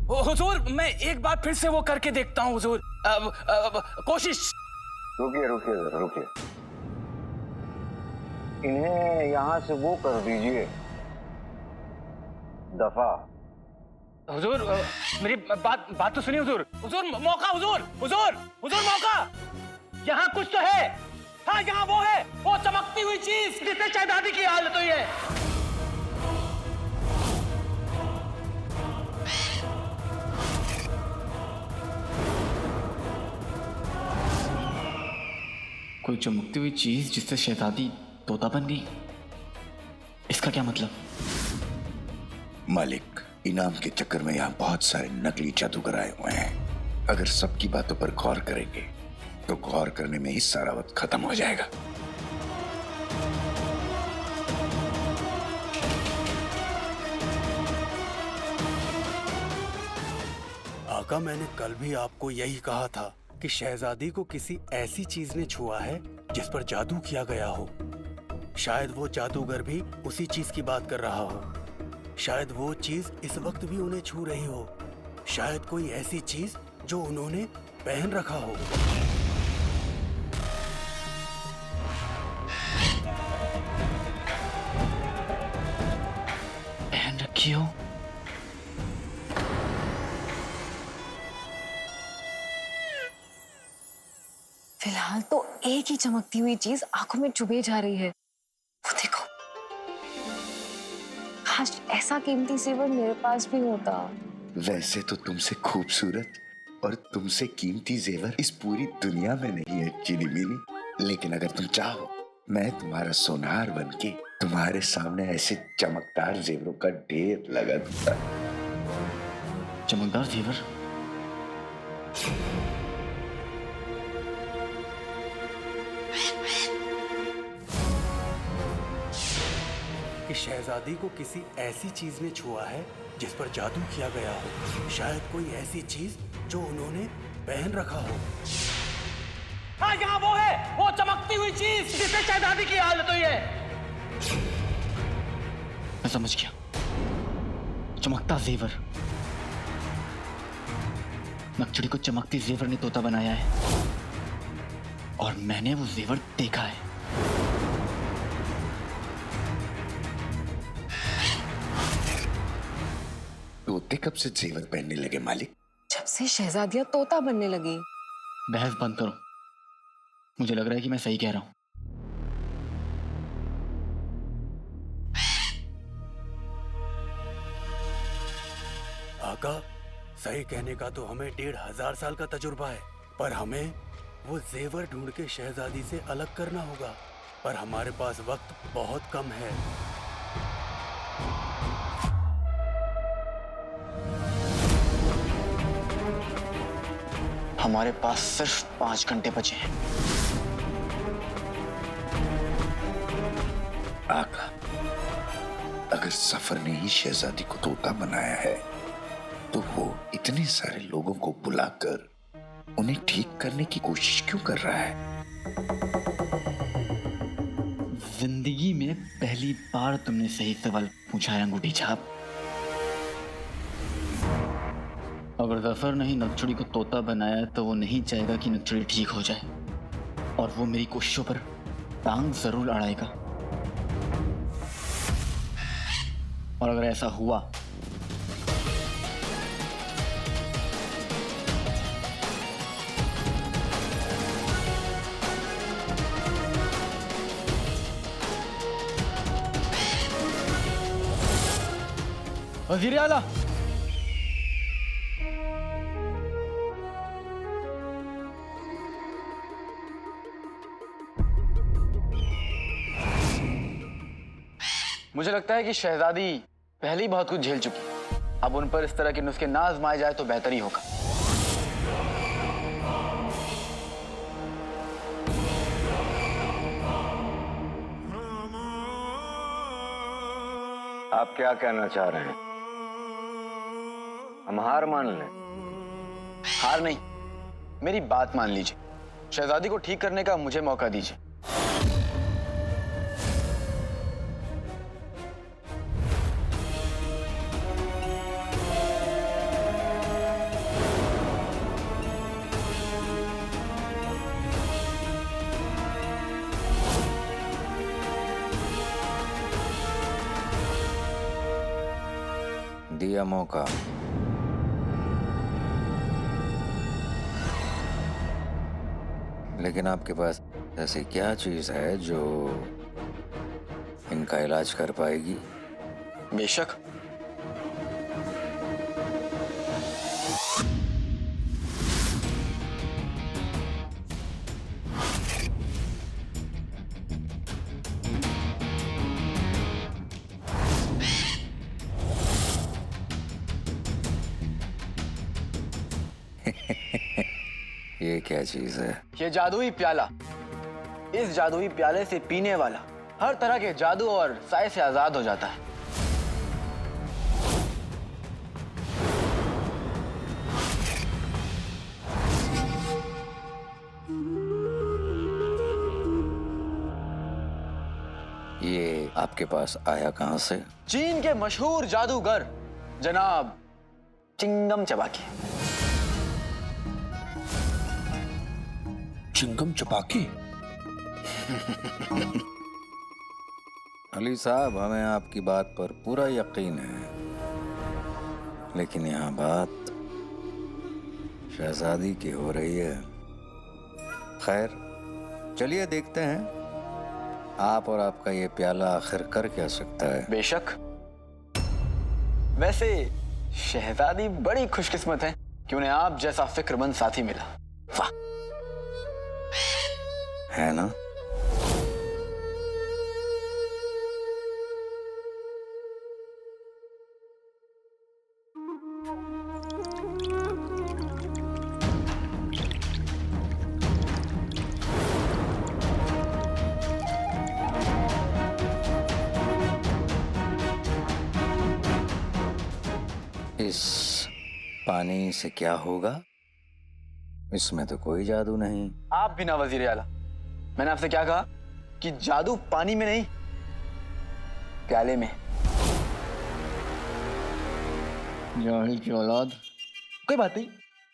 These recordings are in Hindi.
हुजूर, मैं एक बार फिर से वो करके देखता हूँ हुजूर। कोशिश। रुकिए रुकिए जरा रुकिए, इन्हें यहाँ से वो कर दीजिए दफा। हुजूर, मेरी बात तो सुनिए हुजूर। हुजूर मौका, हुजूर हुजूर हुजूर मौका। यहाँ कुछ तो है। हाँ, यहाँ वो है, वो चमकती हुई चीज जिससे शहजादी की हालत हुई है। कोई चमकती हुई चीज जिससे शहजादी तोता बन गई, इसका क्या मतलब? मालिक, इनाम के चक्कर में यहाँ बहुत सारे नकली जादूगर आए हुए हैं। अगर सबकी बातों पर गौर करेंगे तो गौर करने में ही सारा वक्त खत्म हो जाएगा। आका, मैंने कल भी आपको यही कहा था कि शहजादी को किसी ऐसी चीज ने छुआ है जिस पर जादू किया गया हो। शायद वो जादूगर भी उसी चीज की बात कर रहा हो। शायद वो चीज इस वक्त भी उन्हें छू रही हो। शायद कोई ऐसी चीज जो उन्होंने पहन रखा हो। पहन रखी हो? फिलहाल तो एक ही चमकती हुई चीज आंखों में चुभे जा रही है। वो देखो, काश ऐसा कीमती जेवर मेरे पास भी होता। वैसे तो तुमसे खूबसूरत और तुमसे कीमती जेवर इस पूरी दुनिया में नहीं है चीनी मिनी, लेकिन अगर तुम चाहो मैं तुम्हारा सोनार बनके तुम्हारे सामने ऐसे चमकदार जेवरों का ढेर लगा दूंगा। चमकदार जेवर? कि शहजादी को किसी ऐसी चीज ने छुआ है जिस पर जादू किया गया हो। शायद कोई ऐसी चीज जो उन्होंने पहन रखा हो। हाँ, यहाँ वो है, वो चमकती हुई चीज जिससे शहजादी की हालत हुई है। मैं समझ गया, चमकता जेवर। नक्चड़ी को चमकती जेवर ने तोता बनाया है और मैंने वो जेवर देखा है। तोते कब से जेवर पहनने लगे मालिक? जब से शहजादियां तोता बनने लगी। बहस बंद करो, मुझे लग रहा है कि मैं सही कह रहा हूं। आका, सही कहने का तो हमें 1500 साल का तजुर्बा है, पर हमें वो जेवर ढूंढ के शहजादी से अलग करना होगा। पर हमारे पास वक्त बहुत कम है। हमारे पास सिर्फ 5 घंटे बचे हैं। आका, अगर सफर ने ही शहजादी को तोता बनाया है तो वो इतने सारे लोगों को बुलाकर उन्हें ठीक करने की कोशिश क्यों कर रहा है? जिंदगी में पहली बार तुमने सही सवाल पूछा है अंगूठी छाप। अगर जफर ने ही नक्चड़ी को तोता बनाया है तो वो नहीं चाहेगा कि नक्चड़ी ठीक हो जाए, और वो मेरी कोशिशों पर टांग जरूर अड़ाएगा। और अगर ऐसा हुआ वज़ीर आला, मुझे लगता है कि शहजादी पहले ही बहुत कुछ झेल चुकी। अब उन पर इस तरह के नुस्खे ना आजमाए जाए तो बेहतर ही होगा। आप क्या कहना चाह रहे हैं? हम हार मान लें? हार नहीं, मेरी बात मान लीजिए। शहजादी को ठीक करने का मुझे मौका दीजिए। दिया मौका। लेकिन आपके पास ऐसी क्या चीज है जो इनका इलाज कर पाएगी? बेशक। ये क्या चीज है? ये जादुई प्याला। इस जादुई प्याले से पीने वाला हर तरह के जादू और साए से आजाद हो जाता है। ये आपके पास आया कहां से? चीन के मशहूर जादूगर जनाब चिंगम चबाके। चिंगम चपाके? अली साहब, हमें आपकी बात पर पूरा यकीन है, लेकिन यहाँ बात शहजादी की हो रही है। खैर, चलिए देखते हैं आप और आपका ये प्याला आखिर कर क्या सकता है। बेशक। वैसे शहजादी बड़ी खुशकिस्मत है कि उन्हें आप जैसा फिक्रमंद साथी मिला। वाह, है ना? इस पानी से क्या होगा? इसमें तो कोई जादू नहीं। आप भी ना वजीर आला, मैंने आपसे क्या कहा कि जादू पानी में नहीं, प्याले में। जाहिल की औलाद। कोई बात नहीं,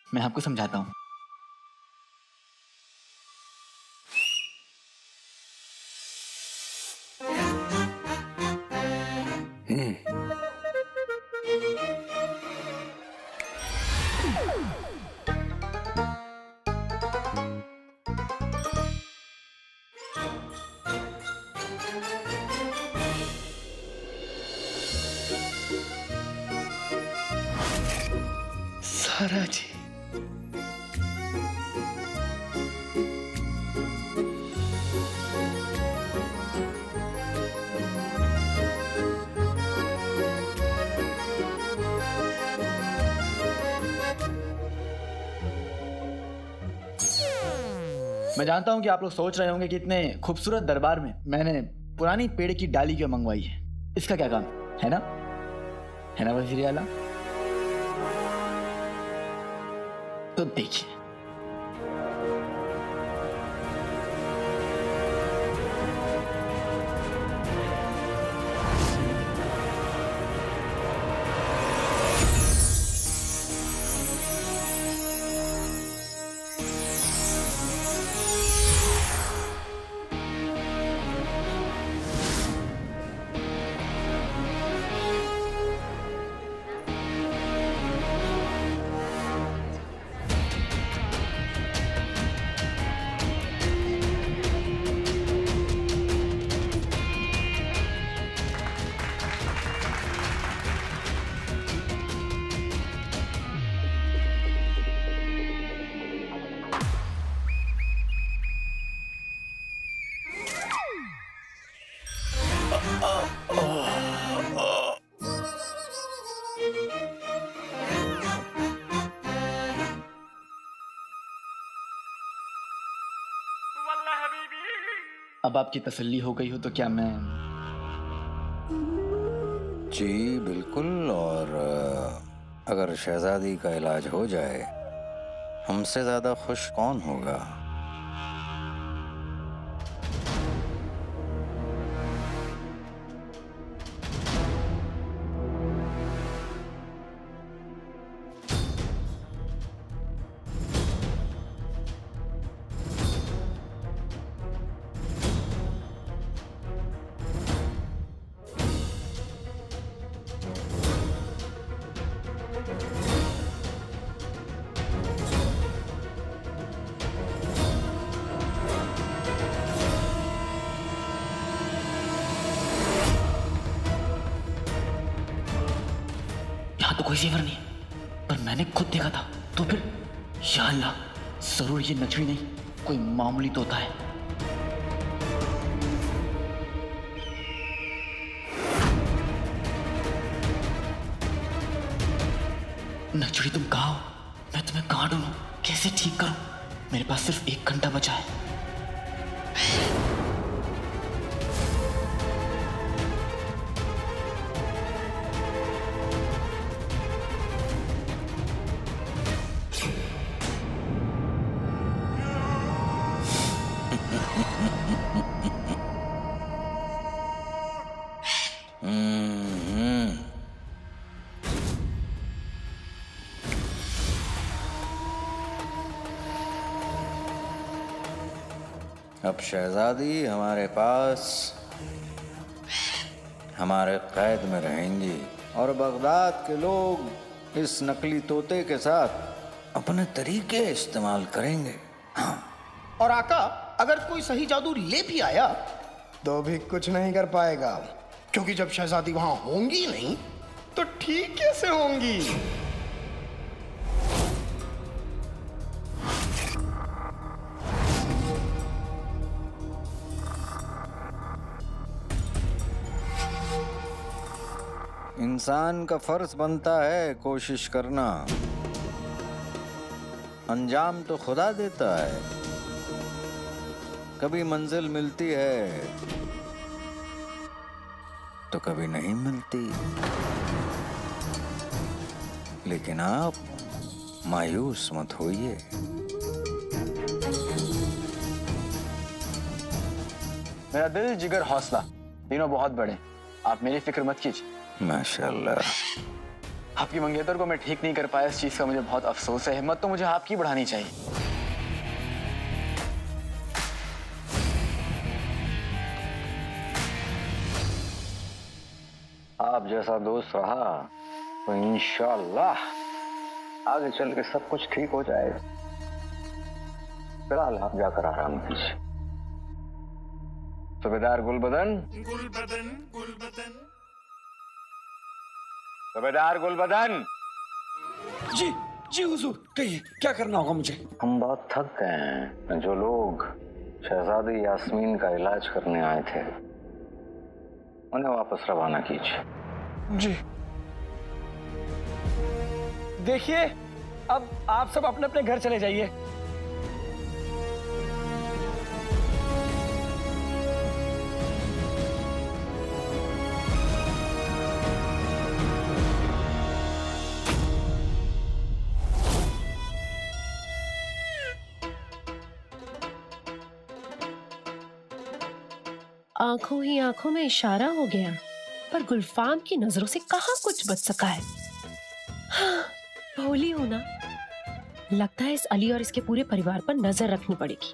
मैं आपको समझाता हूँ। सारा जी, मैं जानता हूं कि आप लोग सोच रहे होंगे कि इतने खूबसूरत दरबार में मैंने पुरानी पेड़ की डाली क्यों मंगवाई है। इसका क्या काम है ना? है ना वजीर आला? तो देखिए, अब आपकी तसल्ली हो गई हो तो क्या मैं? जी बिल्कुल। और अगर शहजादी का इलाज हो जाए, हमसे ज्यादा खुश कौन होगा? कोई जेवर नहीं, पर मैंने खुद देखा था। तो फिर या अल्लाह, जरूर ये नचड़ी नहीं, कोई मामूली तोता है। नचड़ी तुम कहाँ हो? मैं तुम्हें कहाँ ढूंढूं? कैसे ठीक करूं? मेरे पास सिर्फ 1 घंटा बचा है। अब शहजादी हमारे पास हमारे कैद में रहेंगी और बगदाद के लोग इस नकली तोते के साथ अपने तरीके इस्तेमाल करेंगे। हाँ। और आका, अगर कोई सही जादू ले भी आया तो भी कुछ नहीं कर पाएगा, क्योंकि जब शहजादी वहां होंगी नहीं तो ठीक कैसे होंगी? इंसान का फर्ज बनता है कोशिश करना, अंजाम तो खुदा देता है। कभी मंजिल मिलती है तो कभी नहीं मिलती, लेकिन आप मायूस मत होइए। मेरा दिल, जिगर, हौसला तीनों बहुत बड़े, आप मेरी फिक्र मत कीजिए। माशाल्लाह। आपकी मंगेतर को मैं ठीक नहीं कर पाया, इस चीज का मुझे बहुत अफसोस है। हिम्मत तो मुझे आपकी बढ़ानी चाहिए। आप जैसा दोस्त रहा तो इंशाअल्लाह आगे चल के सब कुछ ठीक हो जाएगा। फिलहाल आप जाकर आराम कीजिए। सूबेदार गुलबदन, सूबेदार गुलबदन। जी जी हुजूर, कहिए क्या करना होगा मुझे? हम बहुत थक गए हैं। जो लोग शहजादी यास्मीन का इलाज करने आए थे उन्हें वापस रवाना कीजिए। जी देखिए, अब आप सब अपने अपने घर चले जाइए। आंखों ही आंखों में इशारा हो गया, पर गुलफाम की नजरों से कहाँ कुछ बच सका है। हाँ, भोली हूं ना। लगता है इस अली और इसके पूरे परिवार पर नजर रखनी पड़ेगी।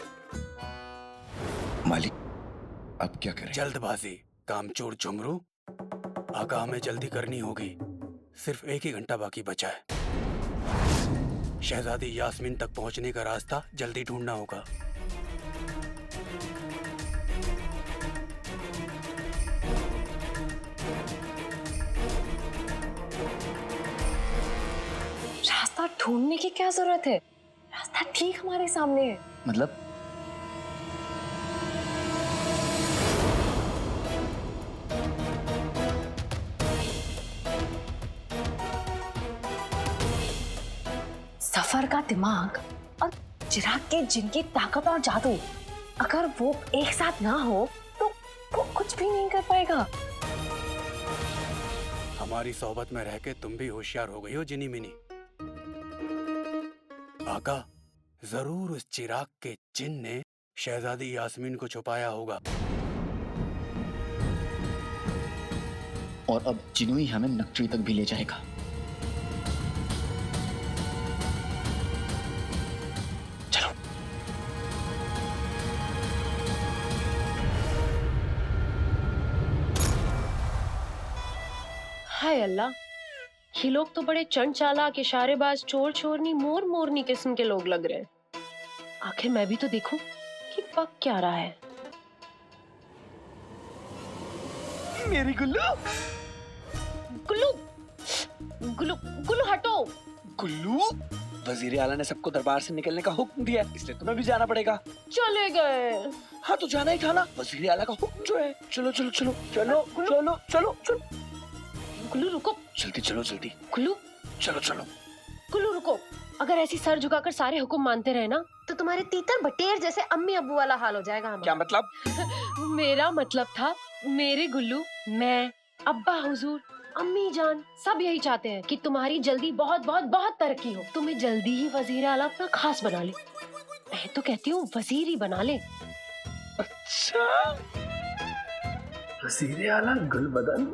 मालिक, अब क्या करें? जल्दबाजी, कामचोर झुमरू। आका, हमें जल्दी करनी होगी। सिर्फ 1 ही घंटा बाकी बचा है। शहजादी यास्मीन तक पहुंचने का रास्ता जल्दी ढूंढना होगा। रास्ता ढूंढने की क्या जरूरत है? रास्ता ठीक हमारे सामने है। मतलब सफर का दिमाग और चिराग के जिन की ताकत और जादू, अगर वो एक साथ ना हो तो वो कुछ भी नहीं कर पाएगा। हमारी सोबत में रह के तुम भी होशियार हो गई हो जिनी मिनी। आका, जरूर उस चिराग के जिन ने शहजादी यास्मीन को छुपाया होगा। और अब जिन्नू ही हमें नक्चरी तक भी ले जाएगा। चलो। हाय अल्लाह, ये लोग तो बड़े चंड चालाक, इशारेबाज, चोर चोरनी, मोर मोरनी किस्म के लोग लग रहे हैं। आखिर मैं भी तो देखूं कि पक क्या रहा है। मेरी गुल्लू, गुल्लू, गुल्लू गुल्लू हटो। गुल्लू, वजीर आला ने सबको दरबार से निकलने का हुक्म दिया है, इसलिए तुम्हें भी जाना पड़ेगा। चले गए। हाँ तो जाना ही था ना, वजीर आला का हुक्म जो है। चलो चलो चलो चलो चलो चलो चलो, गुल्लू रुको। जल्दी चलो जल्दी, गुल्लू चलो चलो। गुल्लू रुको। अगर ऐसी सर झुकाकर सारे हुक्म मानते रहे ना तो तुम्हारे तीतर बटेर जैसे अम्मी अब्बू वाला हाल हो जाएगा हमारा। क्या मतलब? मेरा मतलब था मेरे गुल्लू, मैं, अब्बा हुजूर, अम्मी जान सब यही चाहते हैं कि तुम्हारी जल्दी बहुत बहुत बहुत तरक्की हो। तुम्हें जल्दी ही वजीर आला अपना खास बना ले। मैं तो कहती हूँ वजीर ही बना ले। अच्छा, वजीर आला गुलबदन।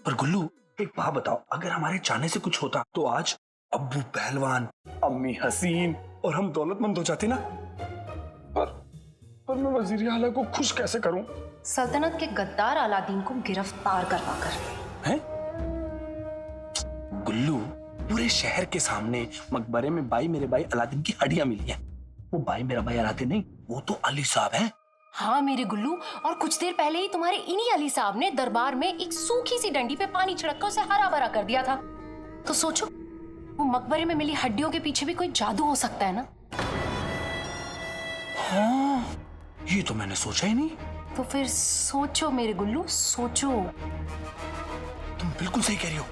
पर गुल्लू एक बात बताओ, अगर हमारे जाने से कुछ होता तो आज अब्बू पहलवान, अम्मी हसीन और हम दौलतमंद हो जाते ना। पर मैं वजीर आला को खुश कैसे करूं? सल्तनत के गद्दार अलादीन को गिरफ्तार करवाकर। हैं? गुल्लू, पूरे शहर के सामने मकबरे में भाई मेरे भाई अलादीन की हड्डियां मिली हैं। वो भाई मेरा भाई अलादीन नहीं, वो तो अली साहब हैं। हाँ मेरे गुल्लू, और कुछ देर पहले ही तुम्हारे इन्हीं अली साहब ने दरबार में एक सूखी सी डंडी पे पानी छिड़क कर उसे हरा भरा कर दिया था। तो सोचो, वो मकबरे में मिली हड्डियों के पीछे भी कोई जादू हो सकता है ना। हाँ, ये तो मैंने सोचा ही नहीं। तो फिर सोचो मेरे गुल्लू, सोचो। तुम बिल्कुल सही कह रही हो,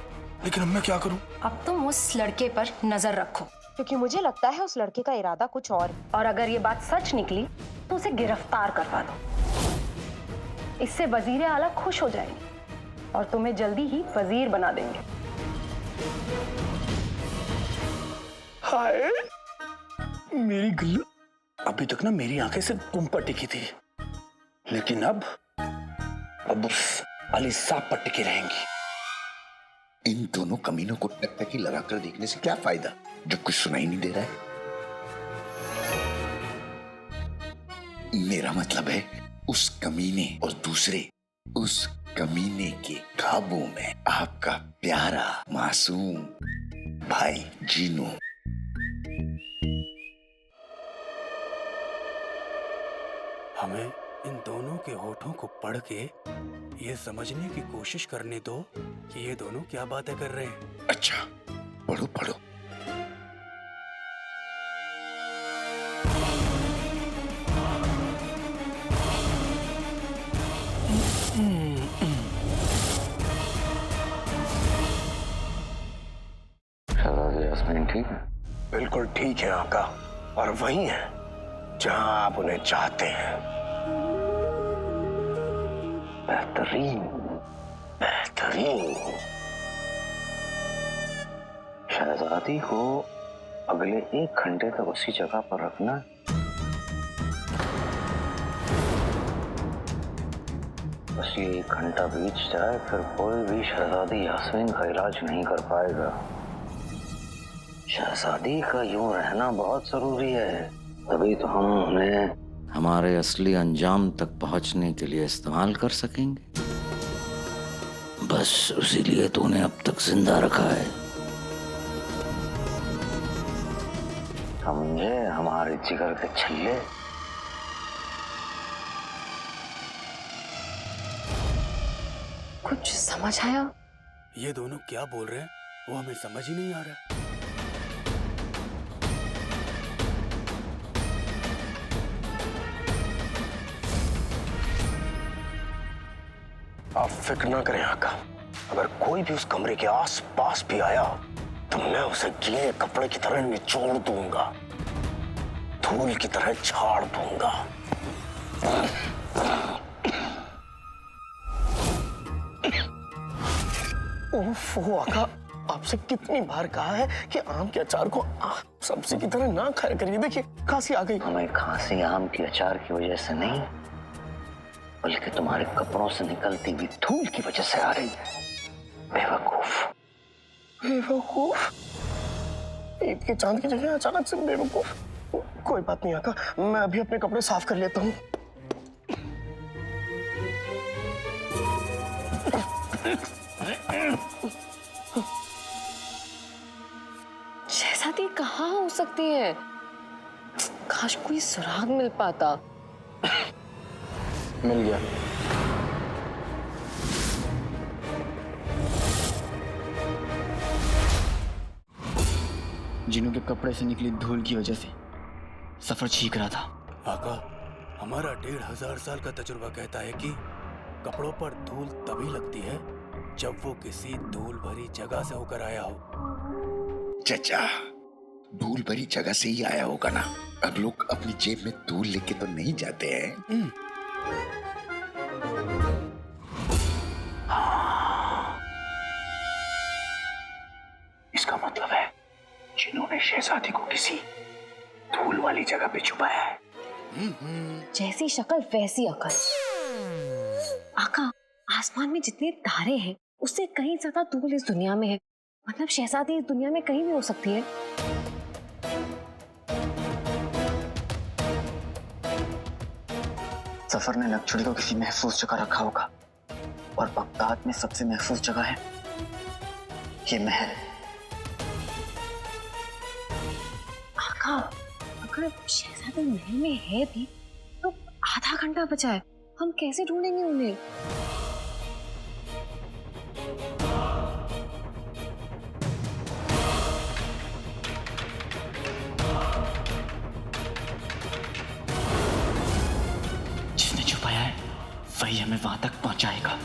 लेकिन अब मैं क्या करूं? अब तुम उस लड़के पर नजर रखो, क्योंकि मुझे लगता है उस लड़के का इरादा कुछ और अगर ये बात सच निकली तो उसे गिरफ्तार करवा दो। इससे वजीर आला खुश हो जाएंगे और तुम्हें जल्दी ही वजीर बना देंगे। हाय मेरी गुल्लू, अभी तक ना मेरी आंखें सिर्फ तुम पर टिकी थी, लेकिन अब उस अली साहब पर टिकी रहेंगी। इन दोनों कमीनों को टकटकी लगाकर देखने से क्या फायदा जब कुछ सुनाई नहीं दे रहा है। मेरा मतलब है उस कमीने और दूसरे उस कमीने के काबू में आपका प्यारा मासूम भाई जीनू। हमें इन दोनों के होठों को पढ़ के ये समझने की कोशिश करने दो कि ये दोनों क्या बातें कर रहे हैं। अच्छा, पढ़ो पढ़ो। शहजादी यास्मीन ठीक है? बिल्कुल ठीक है आका, और वही है जहां आप उन्हें चाहते हैं। बेहतरीन बेहतरीन। शहजादी को अगले 1 घंटे तक उसी जगह पर रखना। बस ये 1 घंटा बीत जाए फिर कोई भी शहजादी यास्मीन का इलाज नहीं कर पाएगा। शहजादी का यूं रहना बहुत जरूरी है, तभी तो हम उन्हें हमारे असली अंजाम तक पहुंचने के लिए इस्तेमाल कर सकेंगे। बस उसी लिए तो उन्हें अब तक जिंदा रखा है। समझे हमारे जिगर के छल्ले? कुछ समझ आया? ये दोनों क्या बोल रहे हैं वो हमें समझ ही नहीं आ रहा। आप फिक्र ना करें आका, अगर कोई भी उस कमरे के आस पास भी आया तो मैं उसे गीले कपड़े की तरह निचोड़ दूंगा, धूल की तरह झाड़ दूंगा। ओफो आका, आपसे कितनी बार कहा है कि आम के अचार को सब्जी की तरह ना खाया करिए। देखिए खांसी आ गई। हमें खांसी आम के अचार की वजह से नहीं, बल्कि तुम्हारे कपड़ों से निकलती हुई धूल की वजह से आ रही है। बेवकूफ बेवकूफ, ईद के चांद की जगह अचानक से बेवकूफ। कोई बात नहीं आका, मैं अभी अपने कपड़े साफ कर लेता हूँ। शहजादी कहाँ हो सकती है? काश कोई सुराग मिल पाता। मिल गया। जिन्हों के कपड़े से निकली धूल की वजह से सफर छींक रहा था। आका, हमारा 1500 साल का तजुर्बा कहता है कि कपड़ों पर धूल तभी लगती है जब वो किसी धूल भरी जगह से होकर आया हो। चचा, धूल भरी जगह से ही आया होगा ना। अब लोग अपनी जेब में धूल लेके तो नहीं जाते हैं। इसका मतलब है जिन्होंने शहजादी को किसी धूल वाली जगह पे छुपाया है। जैसी शक्ल वैसी अकल। आका, आसमान में जितने तारे हैं उससे कहीं ज्यादा धूल इस दुनिया में है। मतलब शहजादी इस दुनिया में कहीं भी हो सकती है। सफर ने नक्शुड़ी को किसी महफूज जगह रखा होगा और बगदाद में सबसे महफूज जगह है ये महल। आका, अगर शहजादी महल में है भी तो आधा घंटा बचा है, हम कैसे ढूंढेंगे उन्हें? जिसने छुपाया है वही हमें वहां तक पहुंचाएगा।